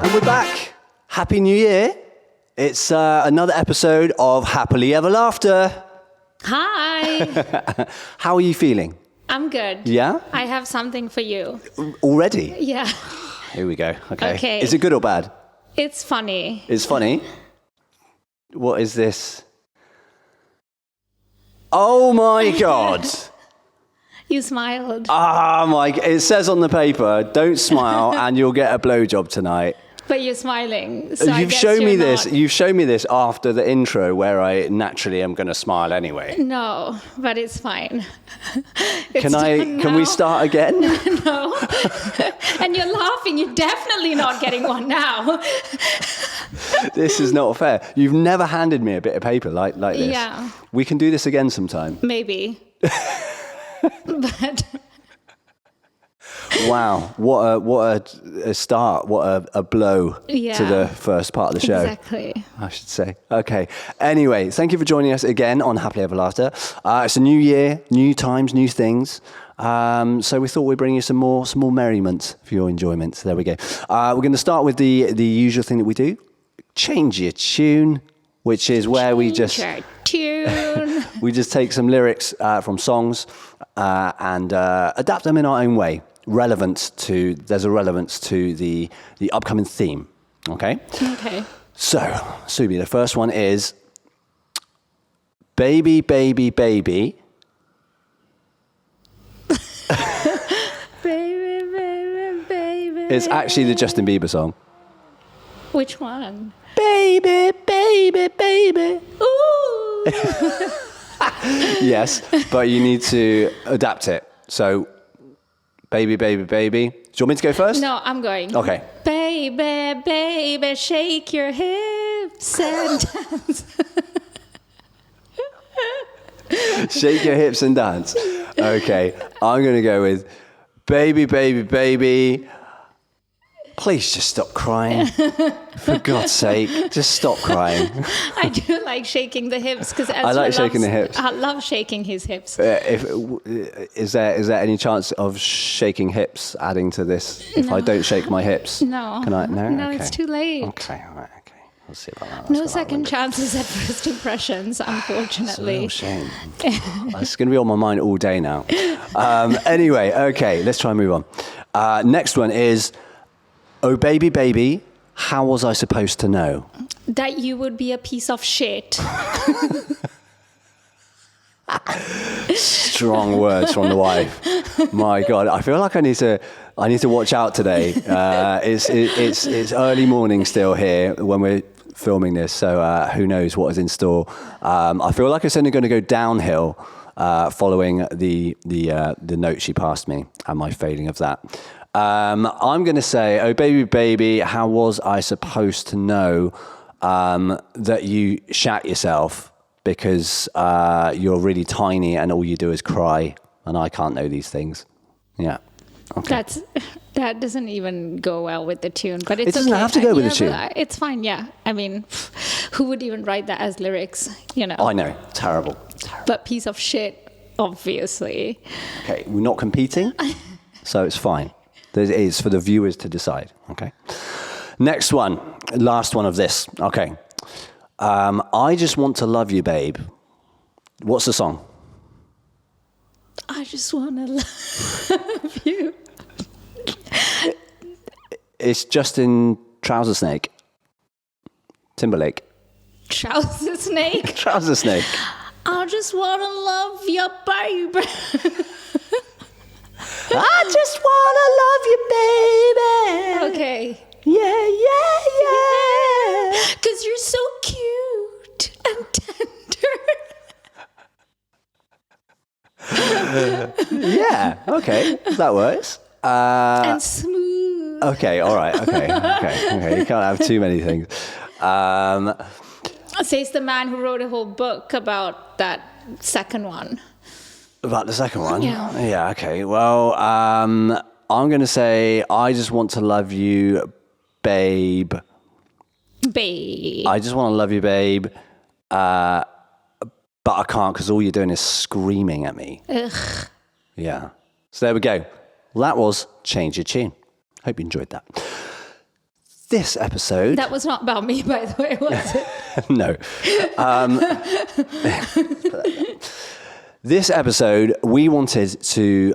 And we're back. Happy New Year. It's another episode of Happily Ever After. Hi. How are you feeling? I'm good. Yeah? I have something for you. Already? Yeah. Here we go. Okay. Okay. Is it good or bad? It's funny. It's funny. What is this? Oh my God. You smiled. Oh my, it says on the paper, don't smile and you'll get a blowjob tonight. But you're smiling. So You've shown me this. You've shown me this after the intro where I naturally am going to smile anyway. No, but it's fine. Can we start again? No. And you're laughing. You're definitely not getting one now. This is not fair. You've never handed me a bit of paper like this. Yeah. We can do this again sometime. Maybe. But wow, what a start, what a blow to the first part of the show. Exactly. I should say. Okay. Anyway, thank you for joining us again on Happily Ever After. It's a new year, new times, new things. So we thought we'd bring you some more merriment for your enjoyment. So there we go. We're going to start with the usual thing that we do. Change your tune, which is where we just take some lyrics from songs and adapt them in our own way. There's a relevance to the upcoming theme. Okay? Okay. So, Subi, the first one is Baby, Baby, Baby. Baby, baby, baby. It's actually the Justin Bieber song. Which one? Baby, baby, baby. Ooh. Yes, but you need to adapt it. So, baby, baby, baby. Do you want me to go first? No, I'm going. Okay. Baby, baby, shake your hips and dance. Shake your hips and dance. Okay, I'm going to go with baby, baby, baby. Please just stop crying. For God's sake, just stop crying. I do like shaking the hips because I like shaking the hips. I love shaking his hips. Is there any chance of shaking hips adding to this? If I don't shake my hips, No. Can I? No, No, okay. it's too late. Okay, all right, okay. We'll see about that. No second chances at first impressions, It's a unfortunately. real shame. It's going to be on my mind all day now. Anyway, okay, let's try and move on. Next one is, oh baby, baby, how was I supposed to know? That you would be a piece of shit. Strong words from the wife. My God, I feel like I need to watch out today. It's early morning still here when we're filming this, so who knows what is in store. I feel like it's only going to go downhill following the note she passed me and my failing of that. I'm going to say, oh baby, baby, how was I supposed to know that you shat yourself because you're really tiny and all you do is cry and I can't know these things. Yeah. Okay. That doesn't even go well with the tune, but it's It doesn't have to go with the tune. It's fine, yeah. I mean, who would even write that as lyrics, you know? I know. Terrible. But piece of shit, obviously. Okay, we're not competing, so it's fine. It is for the viewers to decide, okay? Next one, last one of this, okay. I just want to love you, babe. What's the song? I just want to love you. It's Justin Trouser Snake. Timberlake. Trouser Snake. Trouser Snake. I just want to love you, baby. I just want to love you, baby. Okay. Yeah, yeah, yeah. Because you're so cute and tender. Yeah, okay, that works. And smooth. Okay, all right, okay. You can't have too many things. Says the man who wrote a whole book about that second one. About the second one? Yeah. Yeah, okay. Well, I'm going to say, I just want to love you, babe. Babe. I just want to love you, babe. But I can't because all you're doing is screaming at me. Ugh. Yeah. So there we go. Well, that was Change Your Tune. Hope you enjoyed that. this episode... That was not about me, by the way, was it? No. This episode, we wanted to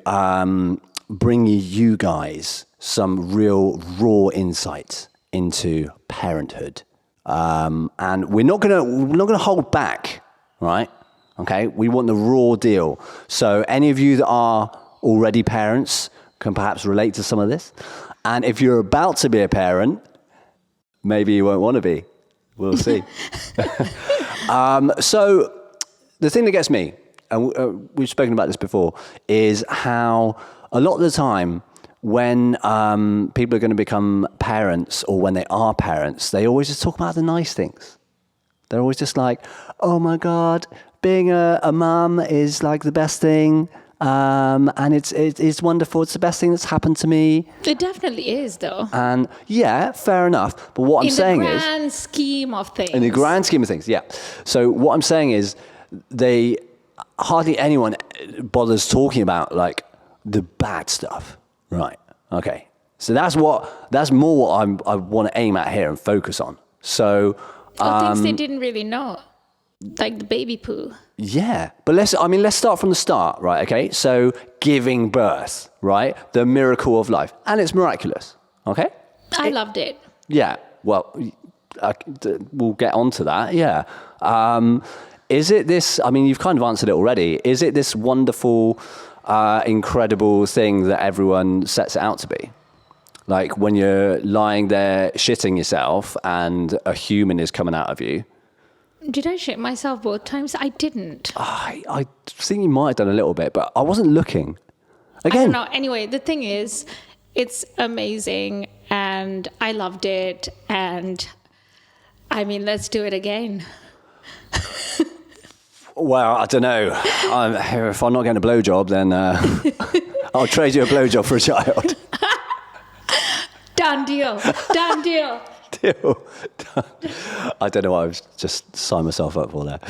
bring you guys some real raw insight into parenthood. And we're not gonna hold back, right? Okay, we want the raw deal. So any of you that are already parents can perhaps relate to some of this. And if you're about to be a parent, maybe you won't want to be. We'll see. So the thing that gets me, and we've spoken about this before, is how a lot of the time when people are going to become parents, or when they are parents, they always just talk about the nice things. They're always just like, oh my God, being a mum is like the best thing. And it's wonderful. It's the best thing that's happened to me. It definitely is, though. And yeah, fair enough. But what I'm saying is... In the grand scheme of things. In the grand scheme of things, yeah. So what I'm saying is hardly anyone bothers talking about like the bad stuff. Right. Okay. So that's more what I want to aim at here and focus on. So... things they didn't really know. Like the baby poo. Yeah, but let's start from the start, right? Okay, so giving birth, right? The miracle of life, and it's miraculous. Okay, I loved it. Yeah, well, we'll get onto that. Yeah, is it this? I mean, you've kind of answered it already. Is it this wonderful, incredible thing that everyone sets it out to be? Like when you're lying there shitting yourself, and a human is coming out of you. Did I shit myself both times? I didn't. I think you might have done a little bit, but I wasn't looking. Again. I don't know. Anyway, the thing is, it's amazing, and I loved it, and I mean, let's do it again. Well, I don't know. If I'm not getting a blowjob, then I'll trade you a blowjob for a child. Done deal. Done deal. Deal. I don't know what I was just signed myself up for there.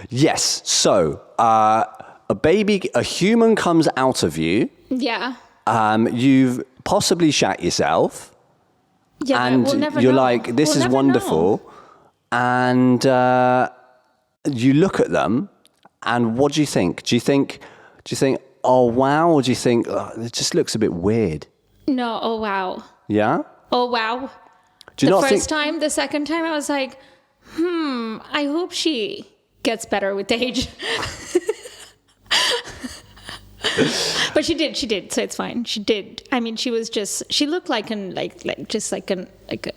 Yes. So a human comes out of you. Yeah. You've possibly shat yourself. Yeah, and we'll never you're know. like, this is wonderful. Know. And you look at them, and what do you think? Do you think, oh wow, or do you think it just looks a bit weird? No, oh wow. Yeah? Oh wow. Do you the not first time, the second time, I was like, I hope she gets better with age. But she did, so it's fine. She did. I mean, she looked like a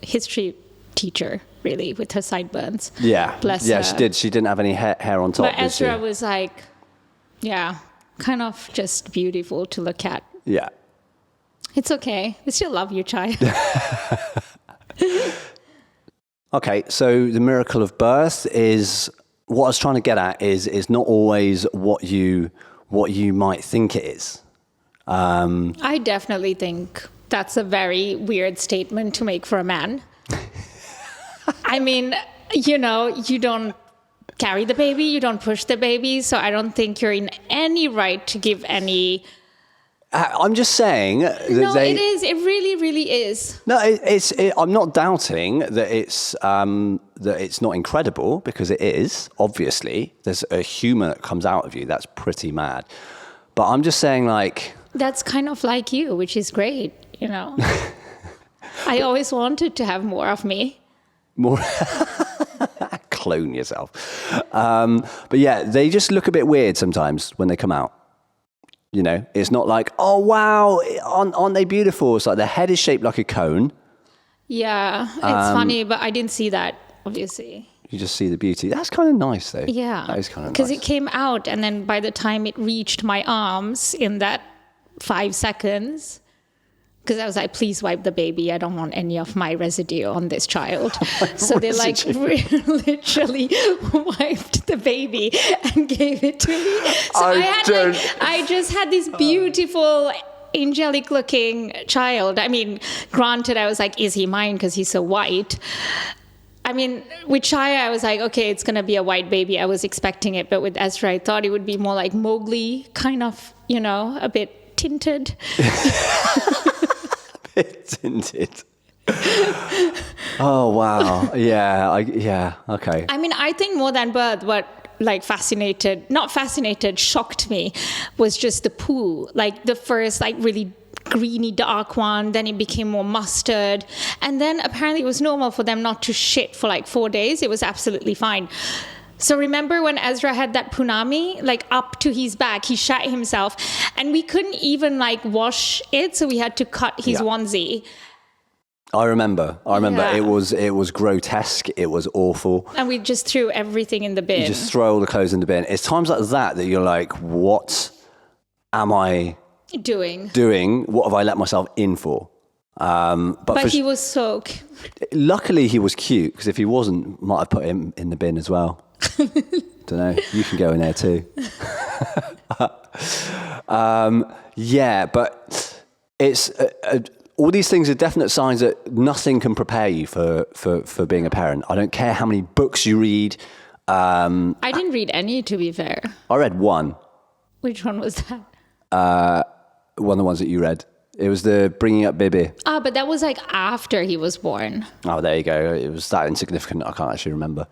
history teacher, really, with her sideburns. Yeah. Bless yeah, her. She did. She didn't have any hair on top. But Ezra was like, yeah, kind of just beautiful to look at. Yeah. It's okay. We still love you, child. Okay, so the miracle of birth is what I was trying to get at is not always what you might think it is. I definitely think that's a very weird statement to make for a man. I mean, you don't carry the baby, you don't push the baby, so I don't think you're in any right to give any... I'm just saying that no, it is. It really, really is. No, I'm not doubting that it's not incredible, because it is. Obviously, there's a humour that comes out of you that's pretty mad. But I'm just saying, like, that's kind of like you, which is great. I always wanted to have more of me. More. Clone yourself. But yeah, they just look a bit weird sometimes when they come out. It's not like, oh, wow, aren't they beautiful? It's like their head is shaped like a cone. Yeah, it's funny, but I didn't see that, obviously. You just see the beauty. That's kind of nice, though. Yeah. That is kind of nice. Because it came out, and then by the time it reached my arms in that 5 seconds, because I was like, please wipe the baby. I don't want any of my residue on this child. So they literally wiped the baby and gave it to me. So I just had this beautiful, angelic looking child. I mean, granted, I was like, is he mine? Because he's so white. I mean, with Shia, I was like, okay, it's going to be a white baby. I was expecting it. But with Ezra, I thought it would be more like Mowgli, kind of, a bit tinted. Tinted. Oh, wow. Yeah. Okay. I mean, I think more than birth, what like shocked me was just the poo. Like the first like really greeny dark one, then it became more mustard. And then apparently it was normal for them not to shit for like 4 days. It was absolutely fine. So remember when Ezra had that punami, like up to his back, he shat himself and we couldn't even like wash it. So we had to cut his onesie. I remember. Yeah. It was grotesque. It was awful. And we just threw everything in the bin. You just throw all the clothes in the bin. It's times like that you're like, what am I doing? What have I let myself in for? But he was so cute. Luckily, he was cute, because if he wasn't, might have put him in the bin as well. Don't know. You can go in there too. But it's all these things are definite signs that nothing can prepare you for being a parent. I don't care how many books you read. I didn't read any, to be fair. I read one. Which one was that? One of the ones that you read. It was the Bringing Up Bibi. But that was like after he was born. Oh, there you go. It was that insignificant. I can't actually remember.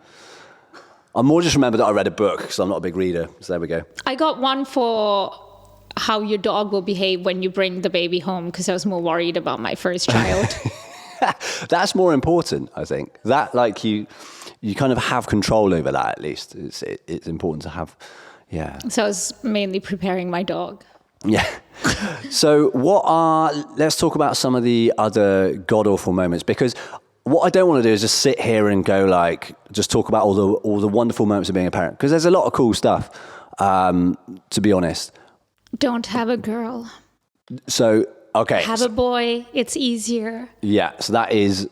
I more just remember that I read a book, because I'm not a big reader. So there we go. I got one for how your dog will behave when you bring the baby home, because I was more worried about my first child. That's more important, I think. That, like, you kind of have control over that, at least. It's important to have, yeah. So I was mainly preparing my dog. Yeah. So let's talk about some of the other god-awful moments, because what I don't want to do is just sit here and go like, just talk about all the wonderful moments of being a parent, because there's a lot of cool stuff, to be honest. Don't have a girl. So, okay. Have a boy. It's easier. Yeah. So that is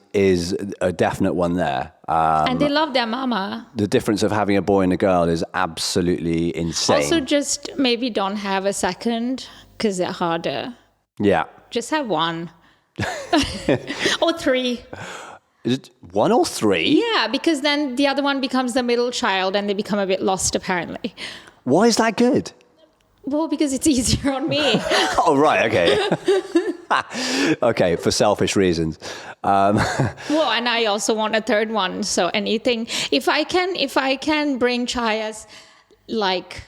a definite one there. And they love their mama. The difference of having a boy and a girl is absolutely insane. Also, just maybe don't have a second, because they're harder. Yeah. Just have one. Or three. Is it one or three? Yeah, because then the other one becomes the middle child and they become a bit lost, apparently. Why is that good? Well, because it's easier on me. Oh, right, okay. Okay, for selfish reasons. Well, and I also want a third one. So anything, if I can bring Chaya's like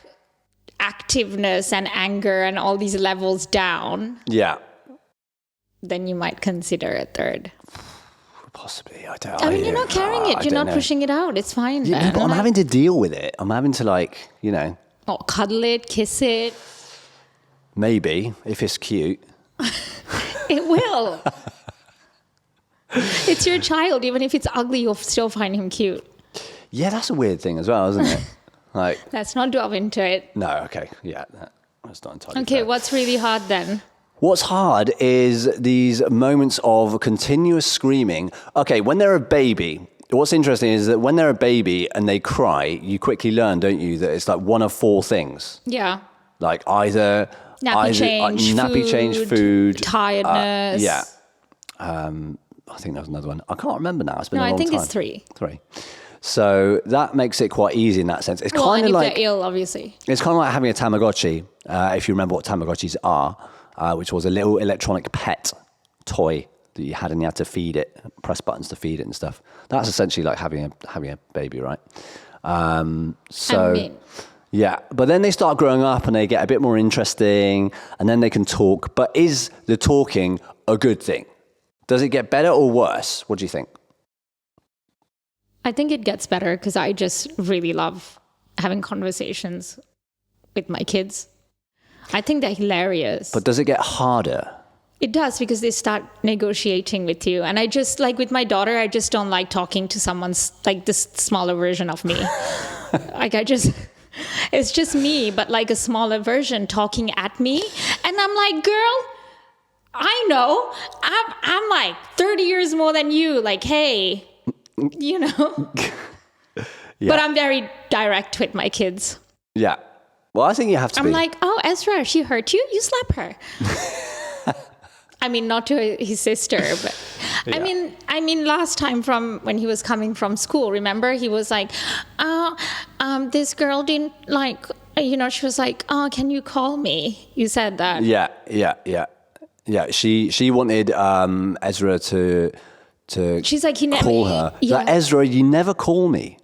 activeness and anger and all these levels down, yeah, then you might consider a third. Possibly, I mean, you're not carrying it. You're not pushing it out. It's fine. Yeah, but I'm having to deal with it. I'm having to, like, Oh, cuddle it, kiss it. Maybe, if it's cute. It will. It's your child. Even if it's ugly, you'll still find him cute. Yeah, that's a weird thing as well, isn't it? Like, let's not delve into it. No, okay. Yeah, that's not entirely Okay, fair. what's really hard then? What's hard is these moments of continuous screaming. Okay, when they're a baby, what's interesting is that when they're a baby and they cry, you quickly learn, don't you, that it's like one of four things. Yeah. Like either nappy change, food, tiredness. Yeah. I think there was another one. I can't remember now. It's been a long time. I think it's three. So that makes it quite easy in that sense. It's kind of like, if they're ill, obviously. It's kind of like having a Tamagotchi, if you remember what Tamagotchis are, which was a little electronic pet toy that you had, and you had to feed it, press buttons to feed it and stuff. That's essentially like having a baby, right? Yeah, but then they start growing up and they get a bit more interesting, and then they can talk. But is the talking a good thing? Does it get better or worse? What do you think? I think it gets better, because I just really love having conversations with my kids. I think they're hilarious. But does it get harder? It does, because they start negotiating with you. And I just, like with my daughter, I just don't like talking to someone's, like this smaller version of me. It's just me, but like a smaller version talking at me. And I'm like, girl, I know. I'm like 30 years more than you. Like, hey, Yeah. But I'm very direct with my kids. Yeah. Well, I think you have to I'm like, oh, Ezra, she hurt you? You slap her. I mean, not to his sister, but yeah. I mean, last time from when he was coming from school, remember, he was like, this girl didn't like, she was like, oh, can you call me? You said that. Yeah. She wanted Ezra to She's like, he never call her. Yeah. Like, Ezra, you never call me.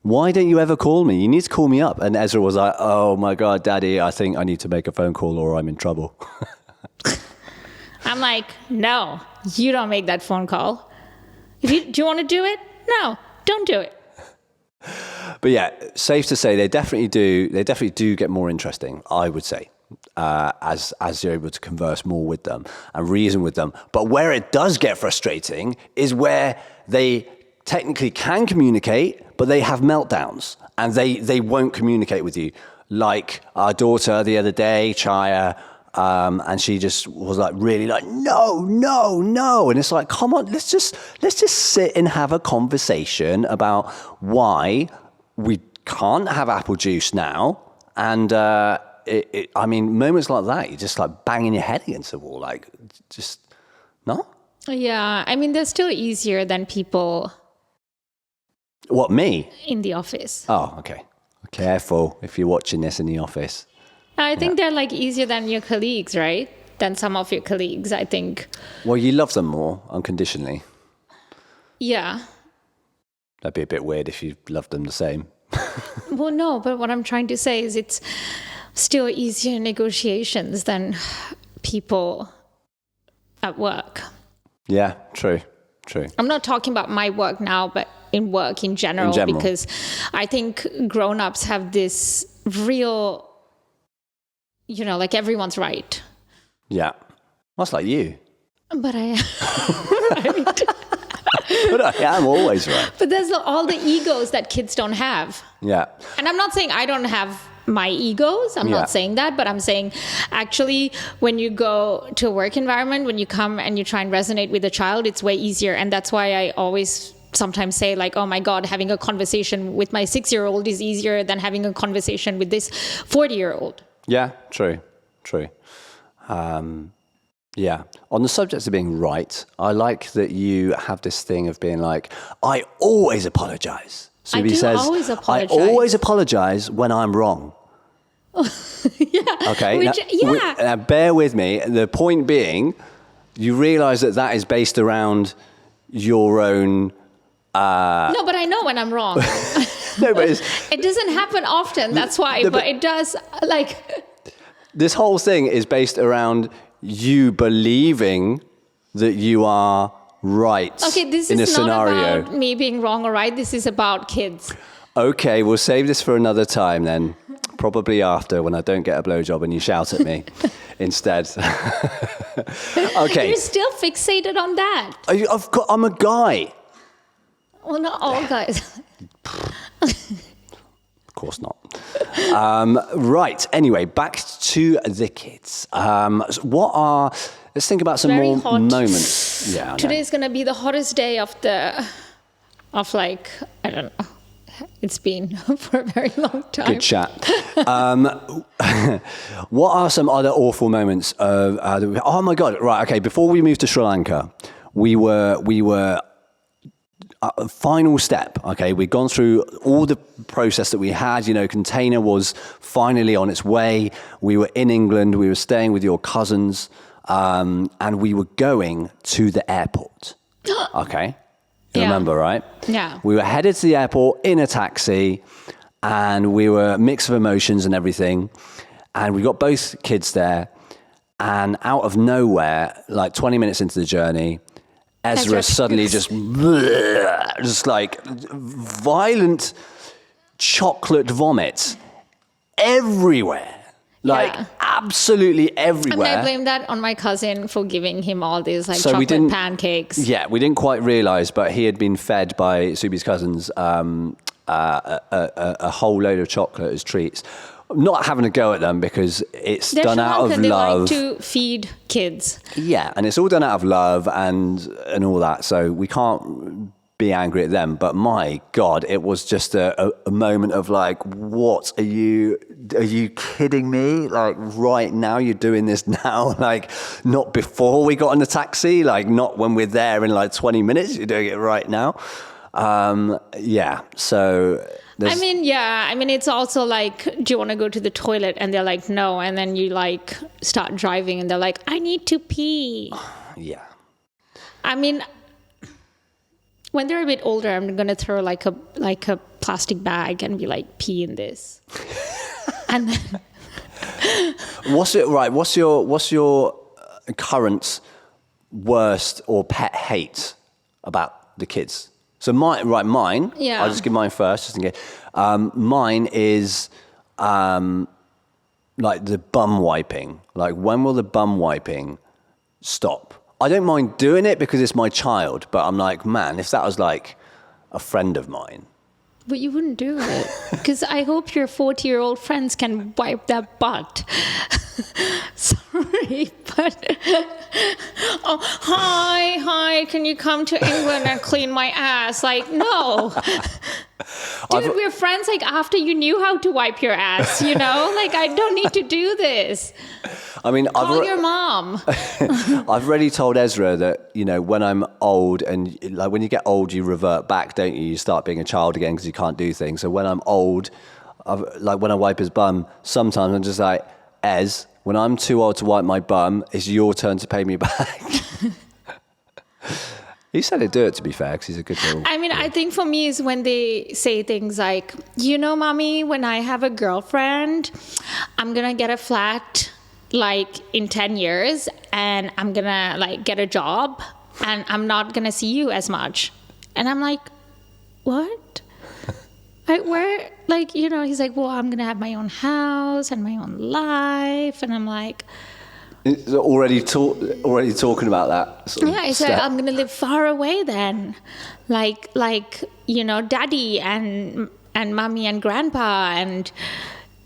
Why don't you ever call me? You need to call me up. And Ezra was like, oh my God, Daddy, I think I need to make a phone call or I'm in trouble. I'm like, no, you don't make that phone call. Do you want to do it? No, don't do it. But yeah, safe to say they definitely do get more interesting, I would say, as you're able to converse more with them and reason with them. But where it does get frustrating is where they technically can communicate, but they have meltdowns and they won't communicate with you. Like our daughter the other day, Chaya, and she just was like really like, no. And it's like, come on, let's just sit and have a conversation about why we can't have apple juice now. And I mean, moments like that, you're just like banging your head against the wall, like just, no? Yeah, I mean, they're still easier than people. What, me? In the office. Oh, okay. Careful if you're watching this in the office. I think they're like easier than your colleagues, right? Than some of your colleagues, I think. Well, you love them more unconditionally. Yeah. That'd be a bit weird if you loved them the same. Well, no, but what I'm trying to say is it's still easier negotiations than people at work. Yeah, true. I'm not talking about my work now, but in work in general. Because I think grown-ups have this real, like everyone's right. Yeah. That's like you. But I right. But I am always right. But there's all the egos that kids don't have. Yeah. And I'm not saying I don't have my egos. I'm not saying that, but I'm saying actually when you go to a work environment, when you come and you try and resonate with a child, it's way easier. And that's why I always sometimes say like, oh my God, having a conversation with my 6-year-old is easier than having a conversation with this 40-year-old. Yeah, true. Yeah. On the subject of being right, I like that you have this thing of being like, I always apologize. Subi says, always apologize. I always apologize when I'm wrong. Yeah. Okay. Now, bear with me. The point being, you realize that is based around your own... No, but I know when I'm wrong. No, but it doesn't happen often. That's why. But it does, like... This whole thing is based around you believing that you are right. Okay, this in is a not scenario. about me being wrong or right. This is about kids. Okay, we'll save this for another time then. Probably after, when I don't get a blowjob and you shout at me instead. Okay. You're still fixated on that. I'm a guy. Well, not all guys. Of course not. Right. Anyway, back to the kids. Let's think about some Very more hot. moments. Yeah. Today's going to be the hottest day of like, I don't know. It's been for a very long time. Good chat. What are some other awful moments of, oh my God. Right. Okay. Before we moved to Sri Lanka, we were final step. Okay. We'd gone through all the process that we had, container was finally on its way. We were in England. We were staying with your cousins. And we were going to the airport. Okay. You remember, right? Yeah. We were headed to the airport in a taxi and we were a mix of emotions and everything. And we got both kids there and out of nowhere, like 20 minutes into the journey, Ezra suddenly just like violent chocolate vomit everywhere. Like absolutely everywhere. I mean, I blame that on my cousin for giving him all these chocolate pancakes. Yeah, we didn't quite realize, but he had been fed by Subi's cousins a whole load of chocolate as treats. Not having a go at them because it's done out of love. They like to feed kids. Yeah, and it's all done out of love and all that. So we can't be angry at them, but my God, it was just a moment of like, what are you kidding me? Like right now, you're doing this now, like not before we got in the taxi, like not when we're there in like 20 minutes, you're doing it right now. So I mean, it's also like, do you want to go to the toilet? And they're like, no. And then you like start driving and they're like, I need to pee. Yeah. I mean, When they're a bit older, I'm gonna throw like a plastic bag and be like, pee in this. And then What's your current worst or pet hate about the kids? So mine. Yeah. I'll just give mine first, just in case. Mine is like the bum wiping. Like, when will the bum wiping stop? I don't mind doing it because it's my child, but I'm like, man, if that was like a friend of mine. But you wouldn't do it. Because I hope your 40-year-old friends can wipe that butt. Sorry, but... oh, hi, can you come to England and clean my ass? Like, no. Dude, we're friends like after you knew how to wipe your ass, you know? Like, I don't need to do this. I mean, Call your mom. I've already told Ezra that, you know, when I'm old, and like when you get old, you revert back, don't you? You start being a child again because you can't do things. So when I'm old, like when I wipe his bum, sometimes I'm just like, Ez, when I'm too old to wipe my bum, it's your turn to pay me back. He said he'd do it, to be fair, because he's a good little... I mean, I think for me is when they say things like, you know, mommy, when I have a girlfriend, I'm going to get a flat like in 10 years and I'm going to like get a job and I'm not going to see you as much. And I'm like, what? Like, where? Like, you know, he's like, well, I'm going to have my own house and my own life. And I'm like... Already talking about that. Sort of yeah, it's like, I'm going to live far away then. Like, you know, daddy and mommy and grandpa and,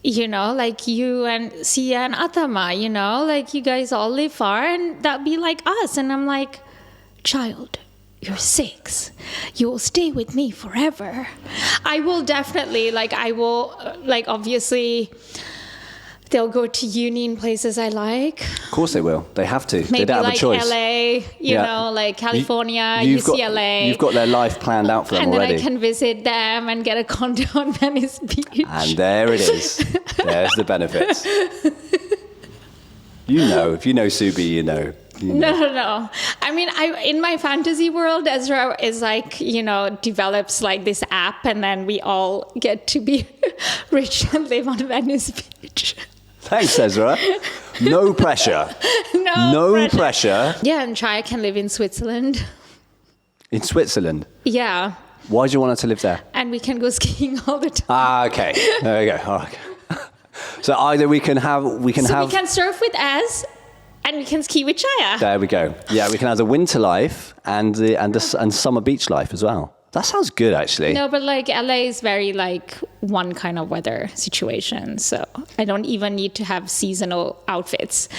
you know, like you and Sia and Atama, you know, like you guys all live far and that'd be like us. And I'm like, child, you're 6. You will stay with me forever. I will definitely, obviously... They'll go to uni in places I like. Of course they will. They have to. Maybe they don't like have a choice. LA, you know, like California, UCLA. You've got their life planned out for them already. And then I can visit them and get a condo on Venice Beach. And there it is. There's the benefits. You know, if you know Subi, you know. No. I mean, in my fantasy world, Ezra is like, you know, develops like this app and then we all get to be rich and live on Venice Beach. Thanks, Ezra. No pressure. No pressure. Yeah, and Chaya can live in Switzerland. In Switzerland? Yeah. Why do you want her to live there? And we can go skiing all the time. Ah, okay. There we go. Oh, okay. So either we can surf with Ez and we can ski with Chaya. There we go. Yeah, we can have the winter life and summer beach life as well. That sounds good, actually. No, but like LA is very like one kind of weather situation, so I don't even need to have seasonal outfits.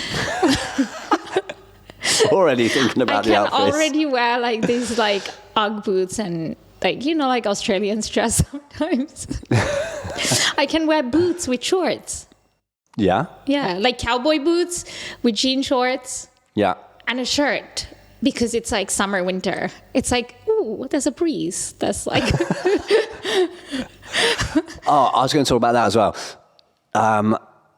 Already thinking about the outfits. I can already wear like these like Ugg boots and like, you know, like Australians dress sometimes. I can wear boots with shorts. Yeah? Yeah, like cowboy boots with jean shorts. Yeah. And a shirt. Because it's like summer, winter. It's like, ooh, there's a breeze. That's like... Oh, I was going to talk about that as well.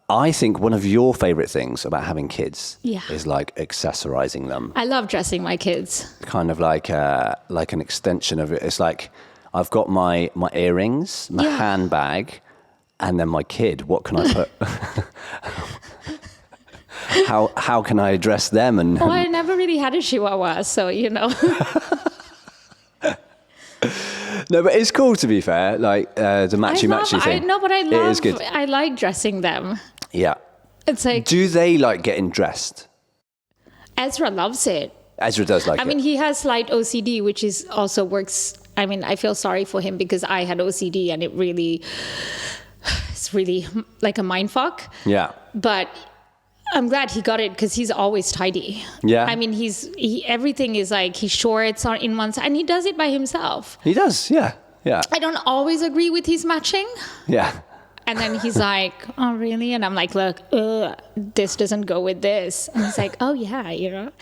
I think one of your favorite things about having kids is like accessorizing them. I love dressing my kids. Kind of like an extension of it. It's like I've got my earrings, my handbag, and then my kid. What can I put? How can I address them? And I never really had a chihuahua, so you know. No, but it's cool, to be fair. Like the matchy thing. But I love. It is good. I like dressing them. Yeah. It's like. Do they like getting dressed? Ezra loves it. Ezra does like it. I mean, he has slight OCD, which is also works. I mean, I feel sorry for him because I had OCD, and it's really like a mind fuck. Yeah. But I'm glad he got it because he's always tidy. Yeah. I mean, everything is like his shorts are in one side and he does it by himself. He does, yeah. Yeah. I don't always agree with his matching. Yeah. And then he's like, oh, really? And I'm like, look, this doesn't go with this. And he's like, oh, yeah, you know.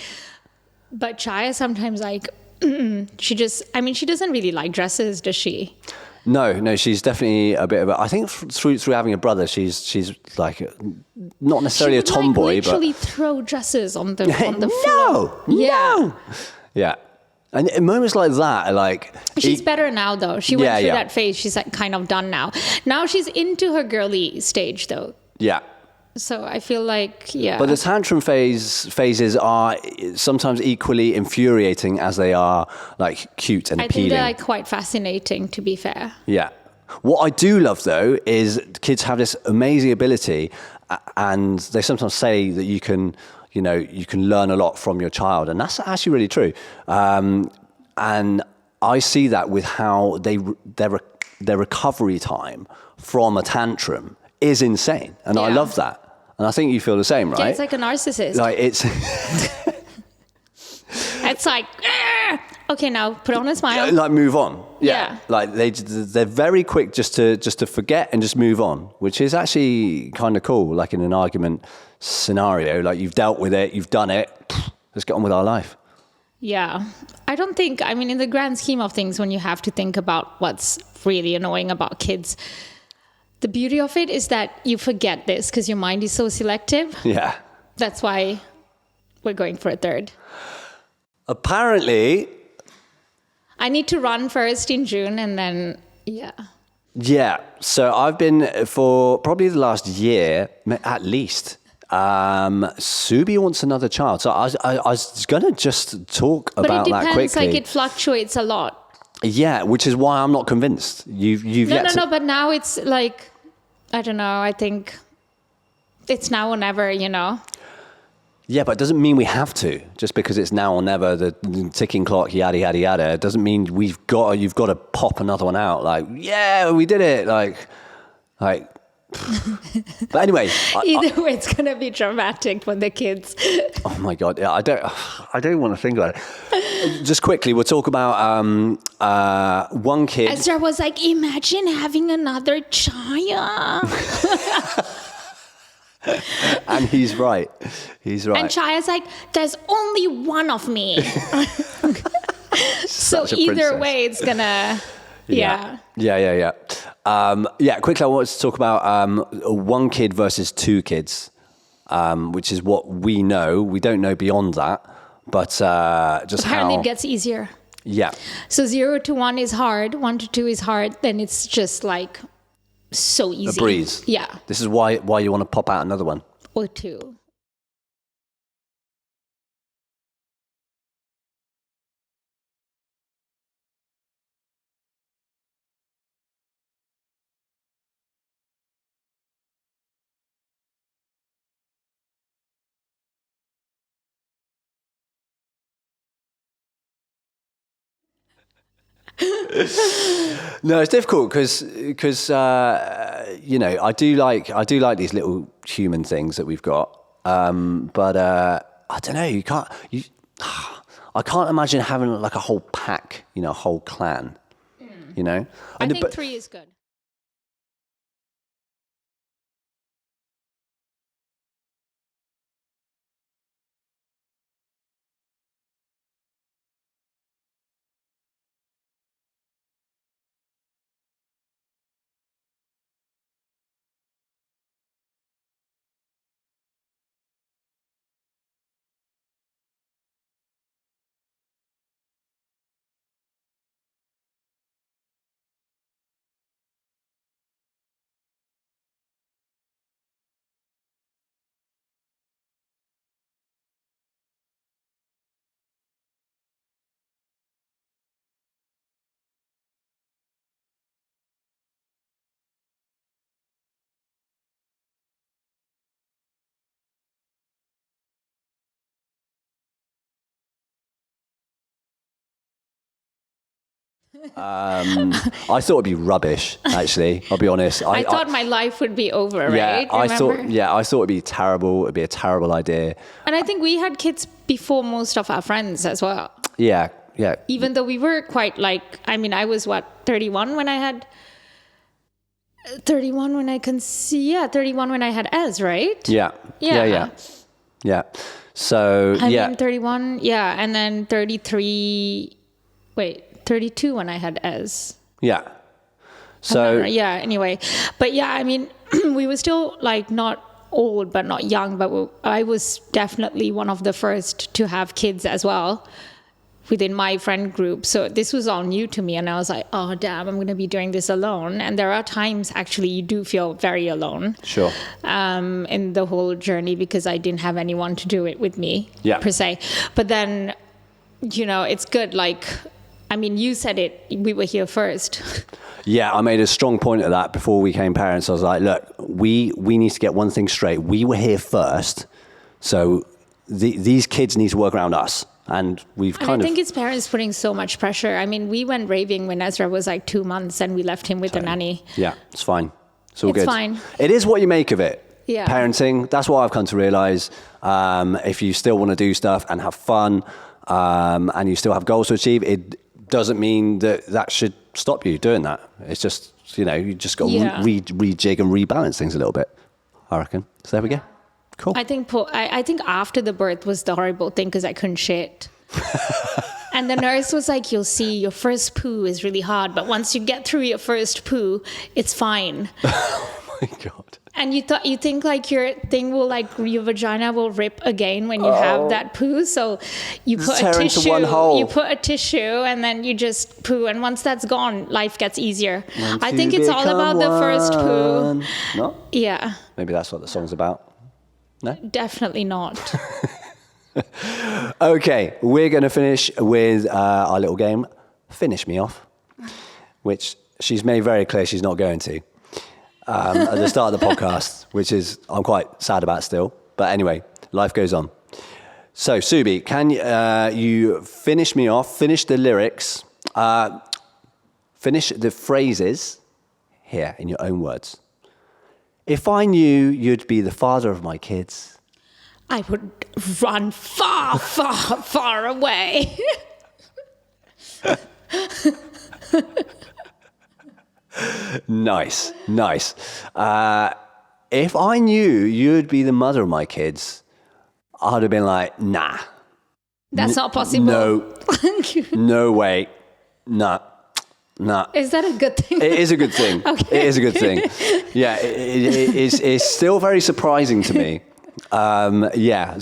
But Chaya sometimes like, she doesn't really like dresses, does she? No, she's definitely a bit of a... I think through having a brother, she's like not necessarily a tomboy, literally but throw dresses on the floor. No. Yeah. And in moments like that, like... She's better now, though. She went through yeah. that phase. She's like kind of done now. Now she's into her girly stage, though. Yeah. So I feel like, yeah. But the tantrum phases are sometimes equally infuriating as they are like cute and I appealing. think they're like quite fascinating, to be fair. Yeah. What I do love though is kids have this amazing ability, and they sometimes say that you can learn a lot from your child, and that's actually really true. And I see that with how their recovery time from a tantrum is insane, and I love that. And I think you feel the same, right? Yeah, it's like a narcissist. Like it's it's like, okay, now put on a smile. like move on. Yeah. Like they're very quick just to forget and just move on, which is actually kind of cool. Like in an argument scenario, like you've dealt with it, you've done it. Let's get on with our life. Yeah. I don't think, I mean, in the grand scheme of things, when you have to think about what's really annoying about kids, the beauty of it is that you forget this because your mind is so selective. Yeah. That's why we're going for a third. Apparently. I need to run first in June and then, yeah. Yeah. So I've been for probably the last year, at least. Subi wants another child. So I was going to just talk about that quickly. But it depends, like it fluctuates a lot. Yeah, which is why I'm not convinced. You've No, but now it's like, I don't know, I think it's now or never, you know? Yeah, but it doesn't mean we have to. Just because it's now or never, the ticking clock, yada, yada, yada, it doesn't mean you've got to pop another one out. Like, yeah, we did it. Like. But anyway. Either way, it's going to be dramatic for the kids. Oh my God. Yeah, I don't want to think about it. Just quickly, we'll talk about one kid. Ezra was like, imagine having another child. And he's right. He's right. And Chaya's like, there's only one of me. So either princess. way, it's going to... Yeah. Quickly, I wanted to talk about one kid versus two kids, which is what we know. We don't know beyond that, but just apparently how... it gets easier. Yeah. So 0 to 1 is hard, 1 to 2 is hard, then it's just like so easy. A breeze. Yeah. This is why you want to pop out another one. Or 2. No, it's difficult because I do like these little human things that we've got, but I don't know. I can't imagine having like a whole pack, a whole clan. You know, I think 3 is good. I thought it'd be rubbish. Actually, I'll be honest. I thought my life would be over, right? I thought it'd be terrible. It'd be a terrible idea. And I think we had kids before most of our friends as well. Yeah. Even though we were quite like, I mean, I was 31 when I had 31 when I conceived. Yeah, 31 when I had Ez, right? Yeah. So I mean, 31. Yeah, and then 33. Wait. 32 when I had Ez. Yeah. So anyway. But yeah, I mean, we were still like not old, but not young. But I was definitely one of the first to have kids as well. within my friend group. So this was all new to me. And I was like, oh, damn, I'm going to be doing this alone. And there are times actually you do feel very alone. Sure. In the whole journey, because I didn't have anyone to do it with me, Yeah. per se. But then, you know, it's good. Like, I mean, you said it, we were here first. Yeah, I made a strong point of that before we became parents. I was like, look, we need to get one thing straight. We were here first. So these kids need to work around us. And I think it's parents putting so much pressure. I mean, we went raving when Ezra was like 2 months and we left him with a nanny. Yeah, it's fine. It's all good. It's fine. It is what you make of it. Yeah. Parenting, that's what I've come to realize. If you still want to do stuff and have fun, and you still have goals to achieve, it doesn't mean that should stop you doing that. It's just, you know, you just got to rejig and rebalance things a little bit, I reckon. So there we go. Cool. I think after the birth was the horrible thing because I couldn't shit. And the nurse was like, you'll see, your first poo is really hard, but once you get through your first poo, it's fine. Oh my God. And you think like your thing will, like, your vagina will rip again when you have that poo. So you put a tissue, and then you just poo. And once that's gone, life gets easier. I think it's all about the first poo. No? Yeah. Maybe that's what the song's about. No? Definitely not. Okay, we're going to finish with our little game, Finish Me Off, which she's made very clear she's not going to at the start of the podcast, which is I'm quite sad about still. But anyway, life goes on. So, Subi, can you finish me off, finish the lyrics, finish the phrases here in your own words. If I knew you'd be the father of my kids, I would run far, far, far away. Nice. If I knew you'd be the mother of my kids, I'd have been like, nah. That's not possible. No. No way. Nah. Is that a good thing? It is a good thing. Okay. It is a good thing. Yeah, it's still very surprising to me. Yeah.